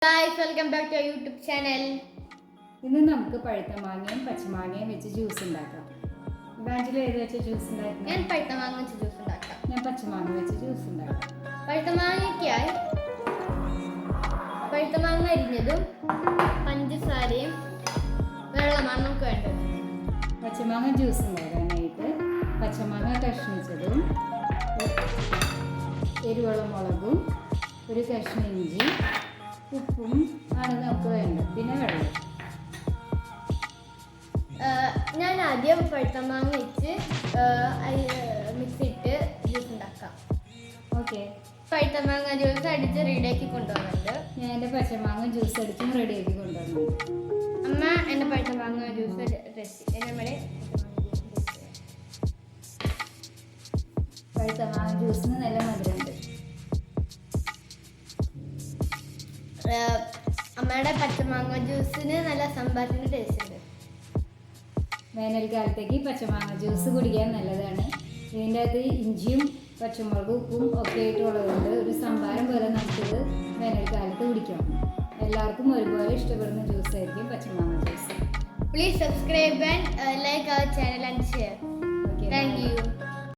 Guys, welcome back to our YouTube channel. ഇന്ന് നമുക്ക് പഴുത്ത മാങ്ങയും പച്ചമാങ്ങയും വെച്ച് ജ്യൂസ് ഉണ്ടാക്കാം. ബാഞ്ചിൽ ഏത് വെച്ച് ജ്യൂസ് ഉണ്ടാക്കാം? ഞാൻ പഴുത്ത മാങ്ങ വെച്ച് ജ്യൂസ് ഉണ്ടാക്കാം. ഞാൻ പച്ചമാങ്ങ വെച്ച് ജ്യൂസ് ഉണ്ടാക്കാം. പഴുത്ത മാങ്ങയ്ക്കായി പഴുത്ത മാങ്ങ അരിഞ്ഞതും പഞ്ചസാരയും വെള്ളമാണ് നമുക്ക് വേണ്ടത്. പച്ചമാങ്ങ ജ്യൂസ് ഉണ്ടാക്കാനായിട്ട് പച്ചമാങ്ങ കഷ്ണിച്ചതും എരിവുള്ള മുളകും ഒരു കഷ്ണം ഇഞ്ചി ഉപ്പും ആണ് നമുക്ക് വേണ്ടത്. പിന്നെ വെള്ളം. ഞാൻ ആദ്യം പഴുത്ത മാങ്ങ വെച്ച് മിക്സിയിട്ട് ജ്യൂസ് ഉണ്ടാക്കാം. ഓക്കെ, പഴുത്ത മാങ്ങ ജ്യൂസ് അടിച്ച് റെഡിയാക്കി കൊണ്ടുവന്നിട്ടുണ്ട്. ഞാൻ എൻ്റെ പച്ചമാങ്ങ ജ്യൂസ് അടിച്ചും റെഡിയാക്കി കൊണ്ടുവന്നു. അമ്മ എൻ്റെ പഴുത്ത മാങ്ങ ജ്യൂസ് നമ്മുടെ പഴുത്ത മാങ്ങ ജ്യൂസിന് നല്ല മധുരമുണ്ട്. അമ്മയുടെ പച്ചമാങ്ങ ജ്യൂസിന് നല്ല സംഭാരത്തിൻ്റെ ടേസ്റ്റ് ഉണ്ട്. വേനൽക്കാലത്തേക്ക് പച്ചമാങ്ങ ജ്യൂസ് കുടിക്കാൻ നല്ലതാണ്. ഇതിൻ്റെ അകത്ത് ഇഞ്ചിയും പച്ചമുളകും ഉപ്പും ഒക്കെ ആയിട്ടുള്ളതുകൊണ്ട് ഒരു സംഭാരം പോലെ നമുക്കിത് വേനൽക്കാലത്ത് കുടിക്കാം. എല്ലാവർക്കും ഒരുപോലെ ഇഷ്ടപ്പെടുന്ന ജ്യൂസായിരിക്കും പച്ചമാങ്ങ juice. Please subscribe and like our channel and share. Okay, Thank bye. you.